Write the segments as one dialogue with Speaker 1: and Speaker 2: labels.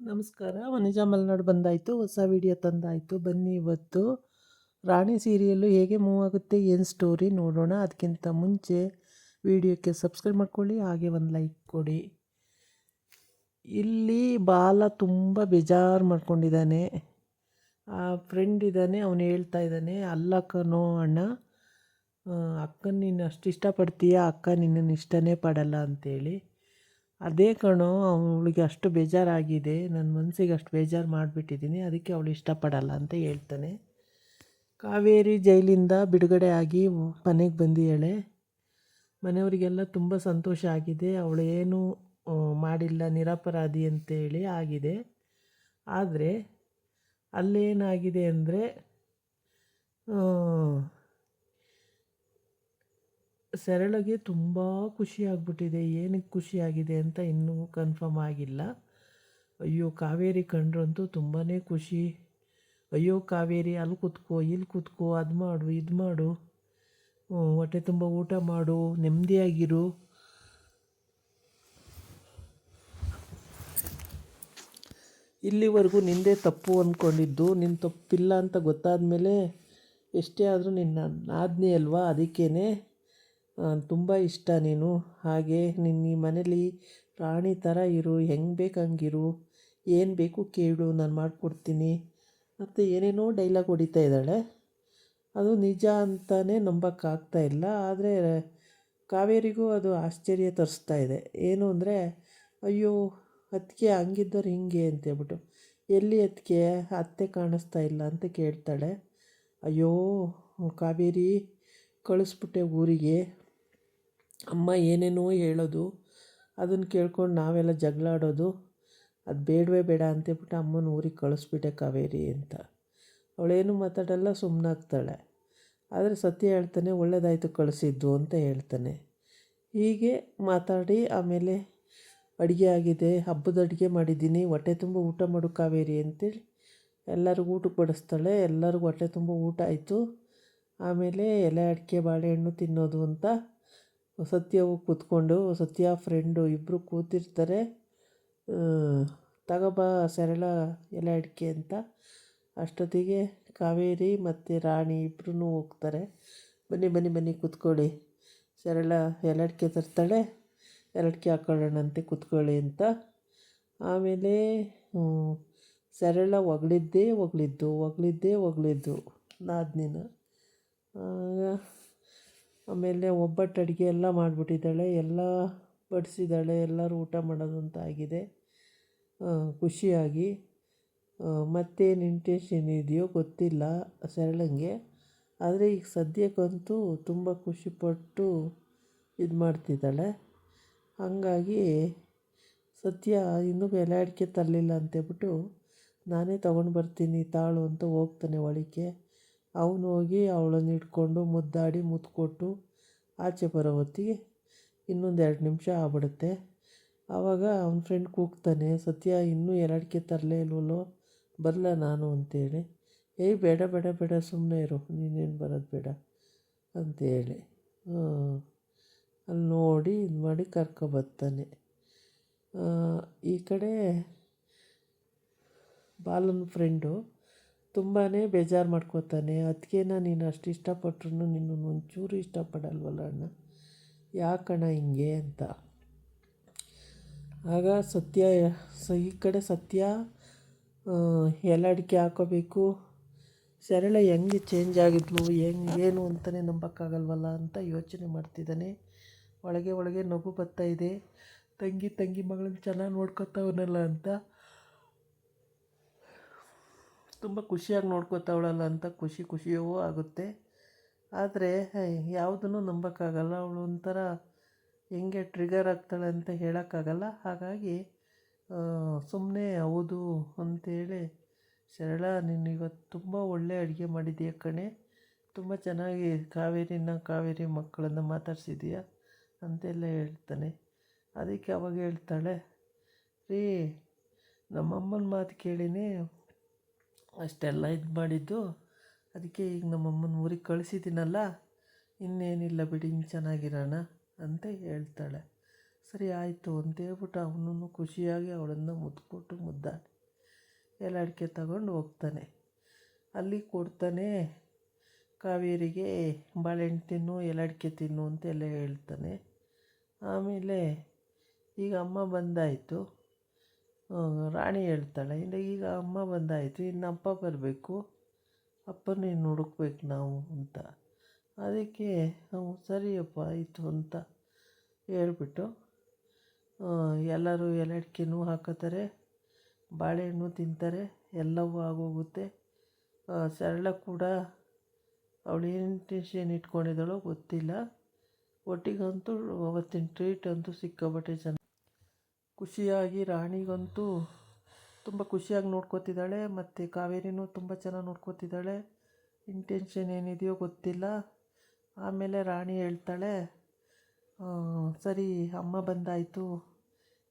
Speaker 1: ನಮಸ್ಕಾರ. ವನಿಜಾ ಮಲೆನಾಡು ಬಂದಾಯಿತು. ಹೊಸ ವಿಡಿಯೋ ತಂದಾಯಿತು. ಬನ್ನಿ ಇವತ್ತು ರಾಣಿ ಸೀರಿಯಲ್ಲು ಹೇಗೆ ಮೂವ್ ಆಗುತ್ತೆ, ಏನು ಸ್ಟೋರಿ ನೋಡೋಣ. ಅದಕ್ಕಿಂತ ಮುಂಚೆ ವಿಡಿಯೋಕ್ಕೆ ಸಬ್ಸ್ಕ್ರೈಬ್ ಮಾಡ್ಕೊಳ್ಳಿ, ಹಾಗೆ ಒಂದು ಲೈಕ್ ಕೊಡಿ. ಇಲ್ಲಿ ಬಾಲ ತುಂಬ ಬೇಜಾರು ಮಾಡ್ಕೊಂಡಿದ್ದಾನೆ. ಆ ಫ್ರೆಂಡ್ ಇದ್ದಾನೆ, ಅವನು ಹೇಳ್ತಾ ಇದ್ದಾನೆ, ಅಲ್ಲ ಕಣೋ ಅಣ್ಣ, ಅಕ್ಕನ ನೀನು ಅಷ್ಟು ಇಷ್ಟಪಡ್ತೀಯ, ಅಕ್ಕ ನಿನ್ನನ್ನು ಇಷ್ಟನೇ ಪಡಲ್ಲ ಅಂತೇಳಿ. ಅದೇ ಕಣೋ ಅವಳಿಗೆ ಅಷ್ಟು ಬೇಜಾರಾಗಿದೆ, ನನ್ನ ಮನಸ್ಸಿಗೆ ಅಷ್ಟು ಬೇಜಾರು ಮಾಡಿಬಿಟ್ಟಿದ್ದೀನಿ, ಅದಕ್ಕೆ ಅವಳು ಇಷ್ಟಪಡಲ್ಲ ಅಂತ ಹೇಳ್ತಾನೆ. ಕಾವೇರಿ ಜೈಲಿಂದ ಬಿಡುಗಡೆ ಆಗಿ ಮನೆಗೆ ಬಂದಿದ್ದಾಳೆ. ಮನೆಯವರಿಗೆಲ್ಲ ತುಂಬ ಸಂತೋಷ ಆಗಿದೆ. ಅವಳು ಏನೂ ಮಾಡಿಲ್ಲ, ನಿರಪರಾಧಿ ಅಂತೇಳಿ ಆಗಿದೆ. ಆದರೆ ಅಲ್ಲೇನಾಗಿದೆ ಅಂದರೆ ಸರಳಗೆ ತುಂಬ ಖುಷಿಯಾಗ್ಬಿಟ್ಟಿದೆ. ಏನಕ್ಕೆ ಖುಷಿಯಾಗಿದೆ ಅಂತ ಇನ್ನೂ ಕನ್ಫರ್ಮ್ ಆಗಿಲ್ಲ. ಅಯ್ಯೋ ಕಾವೇರಿ ಕಂಡ್ರಂತೂ ತುಂಬಾ ಖುಷಿ. ಅಯ್ಯೋ ಕಾವೇರಿ ಅಲ್ಲಿ ಕೂತ್ಕೋ, ಇಲ್ಲಿ ಕೂತ್ಕೋ, ಅದು ಮಾಡು, ಇದು ಮಾಡು, ಹೊಟ್ಟೆ ತುಂಬ ಊಟ ಮಾಡು, ನೆಮ್ಮದಿಯಾಗಿರು. ಇಲ್ಲಿವರೆಗೂ ನಿಂದೇ ತಪ್ಪು ಅಂದ್ಕೊಂಡಿದ್ದು, ನಿನ್ನ ತಪ್ಪಿಲ್ಲ ಅಂತ ಗೊತ್ತಾದ ಮೇಲೆ ಎಷ್ಟೇ ಆದರೂ ನಿನ್ನ ನಾದ್ನಿ ಅಲ್ವಾ, ಅದಕ್ಕೇ ತುಂಬ ಇಷ್ಟ ನೀನು. ಹಾಗೆ ನಿನ್ನ ಈ ಮನೇಲಿ ರಾಣಿ ಥರ ಇರು, ಹೆಂಗೆ ಬೇಕು ಹಂಗಿರು, ಏನು ಬೇಕು ಕೇಳು, ನಾನು ಮಾಡಿಕೊಡ್ತೀನಿ ಮತ್ತು ಏನೇನೋ ಡೈಲಾಗ್ ಹೊಡಿತಾ ಇದ್ದಾಳೆ. ಅದು ನಿಜ ಅಂತಲೇ ನಂಬೋಕ್ಕಾಗ್ತಾ ಇಲ್ಲ. ಆದರೆ ಕಾವೇರಿಗೂ ಅದು ಆಶ್ಚರ್ಯ ತರಿಸ್ತಾ ಇದೆ. ಏನು ಅಂದರೆ, ಅಯ್ಯೋ ಅದಕ್ಕೆ ಹಂಗಿದ್ದವ್ರು ಹಿಂಗೆ ಅಂತೇಳ್ಬಿಟ್ಟು, ಎಲ್ಲಿ ಅದಕ್ಕೆ ಅತ್ತೆ ಕಾಣಿಸ್ತಾ ಇಲ್ಲ ಅಂತ ಕೇಳ್ತಾಳೆ. ಅಯ್ಯೋ ಕಾವೇರಿ ಕಳಿಸ್ಬಿಟ್ಟೆ ಊರಿಗೆ, ಅಮ್ಮ ಏನೇನೋ ಹೇಳೋದು, ಅದನ್ನು ಕೇಳ್ಕೊಂಡು ನಾವೆಲ್ಲ ಜಗಳ ಆಡೋದು, ಅದು ಬೇಡವೇ ಬೇಡ ಅಂತೇಳ್ಬಿಟ್ಟು ಅಮ್ಮನ ಊರಿಗೆ ಕಳಿಸ್ಬಿಟ್ಟೆ ಕಾವೇರಿ ಅಂತ. ಅವಳೇನು ಮಾತಾಡಲ್ಲ, ಸುಮ್ಮನಾಗ್ತಾಳೆ. ಆದರೆ ಸತ್ಯ ಹೇಳ್ತಾನೆ, ಒಳ್ಳೆಯದಾಯಿತು ಕಳಿಸಿದ್ದು ಅಂತ ಹೇಳ್ತಾನೆ. ಹೀಗೆ ಮಾತಾಡಿ ಆಮೇಲೆ ಅಡುಗೆ ಆಗಿದೆ, ಹಬ್ಬದ ಅಡುಗೆ ಮಾಡಿದ್ದೀನಿ, ಹೊಟ್ಟೆ ತುಂಬ ಊಟ ಮಾಡು ಕಾವೇರಿ ಅಂತೇಳಿ ಎಲ್ಲರಿಗೂ ಊಟಕ್ಕೆ ಬಡಿಸ್ತಾಳೆ. ಎಲ್ಲರಿಗೂ ಹೊಟ್ಟೆ ತುಂಬ ಊಟ ಆಯಿತು. ಆಮೇಲೆ ಎಲೆ ಅಡಿಕೆ ಬಾಳೆಹಣ್ಣು ತಿನ್ನೋದು ಅಂತ ಸತ್ಯವು ಕೂತ್ಕೊಂಡು, ಸತ್ಯ ಫ್ರೆಂಡು ಇಬ್ಬರು ಕೂತಿರ್ತಾರೆ. ತಗೋಬಾ ಸರಳ ಎಲೆ ಅಡಿಕೆ ಅಂತ. ಅಷ್ಟೊತ್ತಿಗೆ ಕಾವೇರಿ ಮತ್ತು ರಾಣಿ ಇಬ್ಬರೂ ಹೋಗ್ತಾರೆ. ಬನ್ನಿ ಬನ್ನಿ ಬನ್ನಿ ಕೂತ್ಕೊಳ್ಳಿ, ಸರಳ ಎಲೆ ಅಡಿಕೆ ತರ್ತಾಳೆ, ಎಲೆ ಅಡಿಕೆ ಹಾಕೊಳ್ಳೋಣಂತೆ, ಕೂತ್ಕೊಳ್ಳಿ ಅಂತ. ಆಮೇಲೆ ಸರಳ ಹೊಗಳಿದ್ದು ನಾದ್ನಿನ. ಆಮೇಲೆ ಒಬ್ಬಟ್ಟು ಅಡುಗೆ ಎಲ್ಲ ಮಾಡಿಬಿಟ್ಟಿದ್ದಾಳೆ, ಎಲ್ಲ ಬಡಿಸಿದ್ದಾಳೆ, ಎಲ್ಲರೂ ಊಟ ಮಾಡೋದು ಅಂತ ಆಗಿದೆ ಖುಷಿಯಾಗಿ. ಮತ್ತೇನು ಇಂಟೆನ್ಷನ್ ಇದೆಯೋ ಗೊತ್ತಿಲ್ಲ ಸರಳಂಗೆ. ಆದರೆ ಈಗ ಸದ್ಯಕ್ಕಂತೂ ತುಂಬ ಖುಷಿಪಟ್ಟು ಇದು ಮಾಡ್ತಿದ್ದಾಳೆ. ಹಾಗಾಗಿ ಸತ್ಯ ಇನ್ನೂ ಎಲೆ ಅಡಿಕೆ ತರಲಿಲ್ಲ ಅಂತೇಳ್ಬಿಟ್ಟು, ನಾನೇ ತೊಗೊಂಡು ಬರ್ತೀನಿ ತಾಳು ಅಂತ ಹೋಗ್ತಾನೆ ಒಳಕ್ಕೆ. ಅವನು ಹೋಗಿ ಅವಳನ್ನು ಹಿಡ್ಕೊಂಡು ಮುದ್ದಾಡಿ ಮುತ್ತು ಕೊಟ್ಟು ಆಚೆ ಬರೋ ಹೊತ್ತಿಗೆ ಇನ್ನೊಂದು 2 ನಿಮಿಷ ಆಗ್ಬಿಡುತ್ತೆ. ಆವಾಗ ಅವನ ಫ್ರೆಂಡ್ ಕೂಗ್ತಾನೆ, ಸತ್ಯ ಇನ್ನೂ ಎಲೆ ಅಡಿಕೆ ತರಲೇ ಇಲ್ವಲ್ಲೋ, ಬರಲ ನಾನು ಅಂತೇಳಿ. ಏಯ್ ಬೇಡ ಬೇಡ ಬೇಡ, ಸುಮ್ಮನೆ ಇರು, ನೀನೇನು ಬರೋದು ಬೇಡ ಅಂತೇಳಿ ಅಲ್ಲಿ ನೋಡಿ ಇದು ಮಾಡಿ ಕರ್ಕೊಬರ್ತಾನೆ. ಈ ಕಡೆ ಬಾಲನ ಫ್ರೆಂಡು ತುಂಬಾ ಬೇಜಾರು ಮಾಡ್ಕೋತಾನೆ. ಅದಕ್ಕೇನ ನೀನು ಅಷ್ಟು ಇಷ್ಟಪಟ್ರು ನಿನ್ನನ್ನು ಒಂಚೂರು ಇಷ್ಟಪಡಲ್ವಲ್ಲ ಅಣ್ಣ, ಯಾಕಣ್ಣ ಹಿಂಗೆ ಅಂತ. ಆಗ ಈ ಕಡೆ ಸತ್ಯ ಎಲೆ ಅಡಿಕೆ ಹಾಕೋಬೇಕು, ಸರಳ ಹೆಂಗೆ ಚೇಂಜ್ ಆಗಿದ್ಲು, ಏನು ಅಂತಲೇ ನಂಬೋಕ್ಕಾಗಲ್ವಲ್ಲ ಅಂತ ಯೋಚನೆ ಮಾಡ್ತಿದ್ದಾನೆ. ಒಳಗೆ ನಗು ಬರ್ತಾಯಿದೆ, ತಂಗಿ ಮಗಳನ್ನ ಚೆನ್ನಾಗಿ ನೋಡ್ಕೊತಾವನಲ್ಲ ಅಂತ, ತುಂಬ ಖುಷಿಯಾಗಿ ನೋಡ್ಕೋತಾವಳಲ್ಲ ಅಂತ ಖುಷಿಯೂ ಆಗುತ್ತೆ. ಆದರೆ ಯಾವುದನ್ನು ನಂಬೋಕ್ಕಾಗಲ್ಲ. ಅವಳು ಒಂಥರ ಹೆಂಗೆ ಟ್ರಿಗರ್ ಆಗ್ತಾಳೆ ಅಂತ ಹೇಳೋಕ್ಕಾಗಲ್ಲ. ಹಾಗಾಗಿ ಸುಮ್ಮನೆ ಹೌದು ಅಂತೇಳಿ, ಸರಳ ನೀನು ಇವತ್ತು ತುಂಬ ಒಳ್ಳೆ ಅಡುಗೆ ಮಾಡಿದ್ದೀಯ ಕಣೆ, ತುಂಬ ಚೆನ್ನಾಗಿ ಕಾವೇರಿ ಮಕ್ಕಳನ್ನು ಮಾತಾಡ್ಸಿದ್ದೀಯ ಅಂತೆಲ್ಲ ಹೇಳ್ತಾನೆ. ಅದಕ್ಕೆ ಅವಾಗ ಹೇಳ್ತಾಳೆ, ರೀ ನಮ್ಮಮ್ಮನ ಮಾತು ಕೇಳಿನೇ ಅಷ್ಟೆಲ್ಲ ಇದು ಮಾಡಿದ್ದು, ಅದಕ್ಕೆ ಈಗ ನಮ್ಮಮ್ಮನ ಊರಿಗೆ ಕಳಿಸಿದ್ದೀನಲ್ಲ, ಇನ್ನೇನಿಲ್ಲ ಬಿಡಿ, ಚೆನ್ನಾಗಿರೋಣ ಅಂತ ಹೇಳ್ತಾಳೆ. ಸರಿ ಆಯಿತು ಅಂತೇಳ್ಬಿಟ್ಟು ಅವನು ಖುಷಿಯಾಗಿ ಅವಳನ್ನು ಮುದ್ಕೊಟ್ಟು ಮುದ್ದಾಡಿ ಎಲೆ ಅಡಿಕೆ ತಗೊಂಡು ಹೋಗ್ತಾನೆ. ಅಲ್ಲಿ ಕೊಡ್ತಾನೆ ಕಾವೇರಿಗೆ, ಬಾಳೆಹಣ್ಣು ತಿನ್ನು, ಎಲೆ ಅಡಿಕೆ ತಿನ್ನು ಅಂತೆಲ್ಲ ಹೇಳ್ತಾನೆ. ಆಮೇಲೆ ಈಗ ಅಮ್ಮ ಬಂದಾಯಿತು, ರಾಣಿ ಹೇಳ್ತಾಳೆ, ಈಗ ಅಮ್ಮ ಬಂದಾಯಿತು, ಇನ್ನು ಅಪ್ಪ ಬರಬೇಕು, ಅಪ್ಪನ ಇನ್ನು ಹುಡುಕ್ಬೇಕು ನಾವು ಅಂತ. ಅದಕ್ಕೆ ಸರಿಯಪ್ಪ ಆಯಿತು ಅಂತ ಹೇಳ್ಬಿಟ್ಟು ಎಲ್ಲರೂ ಎಲೆ ಅಡಿಕೆನೂ ಹಾಕೋತಾರೆ, ಬಾಳೆಹಣ್ಣು ತಿಂತಾರೆ, ಎಲ್ಲವೂ ಆಗೋಗುತ್ತೆ. ಸರಳ ಕೂಡ ಅವಳು ಏನು ಇಂಟೆನ್ಷನ್ ಇಟ್ಕೊಂಡಿದ್ದಾಳೋ ಗೊತ್ತಿಲ್ಲ. ಒಟ್ಟಿಗಂತೂ ಅವತ್ತಿನ ಟ್ರೀಟ್ ಅಂತೂ ಸಿಕ್ಕಾಪಟ್ಟೆ ಚೆನ್ನಾಗಿ ಖುಷಿಯಾಗಿ, ರಾಣಿಗಂತೂ ತುಂಬ ಖುಷಿಯಾಗಿ ನೋಡ್ಕೋತಿದ್ದಾಳೆ, ಮತ್ತು ಕಾವೇರಿನೂ ತುಂಬ ಚೆನ್ನಾಗಿ ನೋಡ್ಕೋತಿದ್ದಾಳೆ. ಇಂಟೆನ್ಷನ್ ಏನಿದೆಯೋ ಗೊತ್ತಿಲ್ಲ. ಆಮೇಲೆ ರಾಣಿ ಹೇಳ್ತಾಳೆ, ಸರಿ ಅಮ್ಮ ಬಂದಾಯಿತು,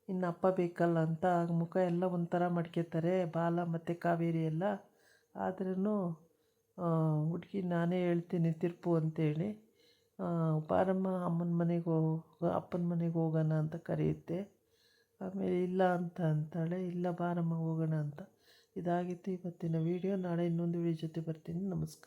Speaker 1: ಇನ್ನು ಅಪ್ಪ ಬೇಕಲ್ಲ ಅಂತ ಮುಖ ಎಲ್ಲ ಒಂಥರ ಮಾಡ್ಕೊತಾರೆ ಬಾಲ ಮತ್ತು ಕಾವೇರಿ ಎಲ್ಲ. ಆದ್ರೂ ಹುಡುಗಿ ನಾನೇ ಹೇಳ್ತೀನಿ ತಿರುಪು ಅಂತೇಳಿ ಬಾರಮ್ಮ ಅಮ್ಮನ ಮನೆಗೆ ಅಪ್ಪನ ಮನೆಗೆ ಹೋಗೋಣ ಅಂತ ಕರೆಯುತ್ತೆ. ಆಮೇಲೆ ಇಲ್ಲ ಅಂತ ಅಂತಾಳೆ, ಇಲ್ಲ ಬಾರಮ್ಮ ಹೋಗೋಣ ಅಂತ. ಇದಾಗಿತ್ತು ಇವತ್ತಿನ ವೀಡಿಯೋ. ನಾಳೆ ಇನ್ನೊಂದು ವೀಡಿಯೋ ಜೊತೆ ಬರ್ತೀನಿ. ನಮಸ್ಕಾರ.